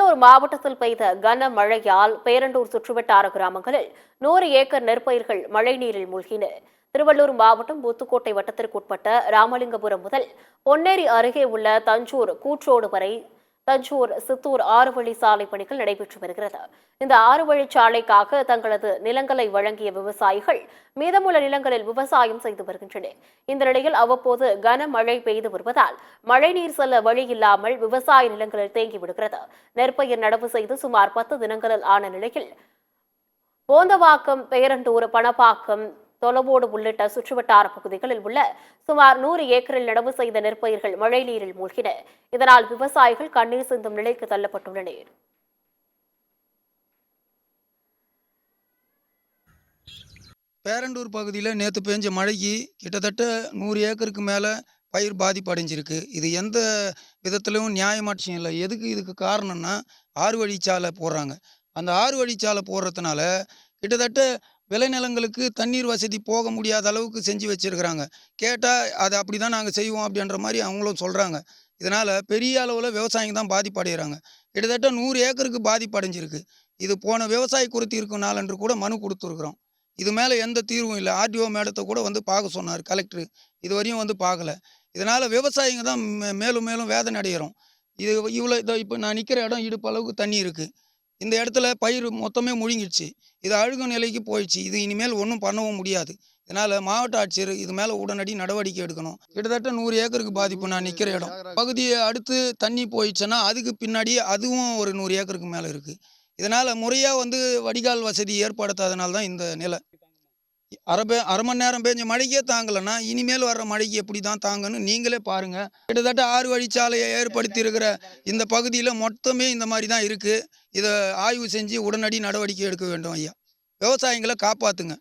திருவள்ளூர் மாவட்டத்தில் பெய்த கனமழையால் பேரண்டூர் சுற்றுவட்டார கிராமங்களில் 100 ஏக்கர் நெற்பயிர்கள் மழைநீரில் மூழ்கின. திருவள்ளூர் மாவட்டம் ஊத்துக்கோட்டை வட்டத்திற்குட்பட்ட ராமலிங்கபுரம் முதல் பொன்னேரி அருகே உள்ள தஞ்சூர் கூற்றோடு வரை தஞ்சூர் சித்தூர் 6 வழி சாலை பணிகள் நடைபெற்று வருகிறது. இந்த 6 வழிச்சாலைக்காக தங்களது நிலங்களை வழங்கிய விவசாயிகள் மீதமுள்ள நிலங்களில் விவசாயம் செய்து வருகின்றனர். இந்த நிலையில் அவ்வப்போது கனமழை பெய்து வருவதால் மழைநீர் செல்ல வழி இல்லாமல் விவசாய நிலங்களில் தேங்கிவிடுகிறது. நெற்பயிர் நடவு செய்து சுமார் 10 தினங்களில் ஆன நிலையில் போந்தவாக்கம், பேரண்டூர், பணப்பாக்கம், தொலவோடு உள்ளிட்ட சுற்றுவட்டார பகுதிகளில் உள்ள சுமார் 100 ஏக்கரில் நடவு செய்த நெற்பயிர்கள் மழைநீரில் மூழ்கின. இதனால் விவசாயிகள் கண்ணீர் சிந்தும் நிலைக்கு தள்ளப்பட்டுள்ளனர். பேரண்டூர் பகுதியில் நேற்று பெஞ்ச மழைக்கு கிட்டத்தட்ட 100 ஏக்கருக்கு மேலே பயிர் பாதிப்பு அடைஞ்சிருக்கு. இது எந்த விதத்திலும் நியாயமாட்சியம் இல்லை. இதுக்கு காரணம்னா 6 வழிச்சாலை போடுறாங்க. அந்த 6 வழிச்சாலை போடுறதுனால கிட்டத்தட்ட விளைநிலங்களுக்கு தண்ணீர் வசதி போக முடியாத அளவுக்கு செஞ்சு வச்சிருக்கிறாங்க. கேட்டால் அது அப்படி தான் நாங்கள் செய்வோம் அப்படின்ற மாதிரி அவங்களும் சொல்கிறாங்க. இதனால் பெரிய அளவில் விவசாயிங்க தான் பாதிப்பு அடைகிறாங்க. கிட்டத்தட்ட 100 ஏக்கருக்கு பாதிப்பு அடைஞ்சிருக்கு. இது போன விவசாய குறைதீர்க்கும் நாள் என்று கூட மனு கொடுத்துருக்குறோம். இது மேலே எந்த தீர்வும் இல்லை. ஆர்டிஓ மேடத்தை கூட வந்து பார்க்க சொன்னார் கலெக்டர். இது வரையும் வந்து பார்க்கல. இதனால் விவசாயிங்க தான் மேலும் மேலும் வேதனை அடைகிறோம். இது இவ்வளோ இப்போ நான் நிற்கிற இடம் இடுப்பு அளவுக்கு தண்ணி இருக்குது. இந்த இடத்துல பயிர் மொத்தமே முழுங்கிடுச்சு. இது அழுகும் நிலைக்கு போயிடுச்சு. இது இனிமேல் ஒன்றும் பண்ணவும் முடியாது. இதனால் மாவட்ட ஆட்சியர் இது மேலே உடனடி நடவடிக்கை எடுக்கணும். கிட்டத்தட்ட 100 ஏக்கருக்கு பாதிப்பு நான் நிற்கிற இடம். பகுதியை அடுத்து தண்ணி போயிடுச்சுன்னா அதுக்கு பின்னாடி அதுவும் ஒரு 100 ஏக்கருக்கு மேலே இருக்குது. இதனால் முறையாக வந்து வடிகால் வசதி ஏற்படுத்தாதனால தான் இந்த நிலை. அரை மணி நேரம் பெஞ்ச மழைக்கே தாங்கலைன்னா இனிமேல் வர்ற மழைக்கு எப்படி தான் தாங்கன்னு நீங்களே பாருங்கள். கிட்டத்தட்ட 6 வழிச்சாலையை ஏற்படுத்தி இருக்கிற இந்த பகுதியில் மொத்தமே இந்த மாதிரி தான் இருக்குது. இதை ஆய்வு செஞ்சு உடனடி நடவடிக்கை எடுக்க வேண்டும் ஐயா. விவசாயிகளை காப்பாற்றுங்க.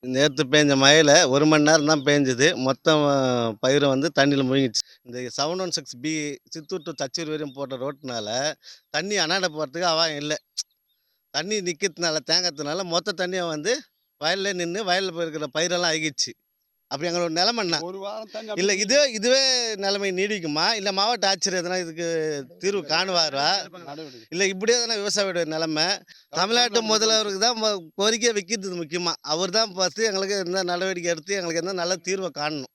நேற்று பேஞ்ச மழையில் 1 மணி நேரம் தான் பேஞ்சுது. மொத்தம் பயிரை வந்து தண்ணியில் முழுங்கிடுச்சு. இந்த 716B சித்தூர் டு தச்சூர் வரையும் போட்ட ரோட்டுனால தண்ணி அண்ணாண்ட போகிறதுக்கு அவன் இல்லை. தண்ணி நிற்கிறதுனால தேங்கிறதுனால மொத்த தண்ணியை வந்து வயலில் நின்று வயலில் இருக்கிற பயிரெல்லாம் அழுகிடுச்சு. அப்படி எங்களோட நிலைமைன்னா இல்லை இதுவே நிலைமை நீடிக்குமா? இல்லை மாவட்ட ஆட்சியர் எதனா இதுக்கு தீர்வு காணுவாரா? இல்லை இப்படியே தானே விவசாயியோட நிலைமை. தமிழ்நாட்டு முதல்வருக்கு தான் கோரிக்கையை வைக்கிறது முக்கியமாக. அவர் தான் பார்த்து எங்களுக்கு எந்த நடவடிக்கை எடுத்து எங்களுக்கு எந்த நல்ல தீர்வை காணணும்.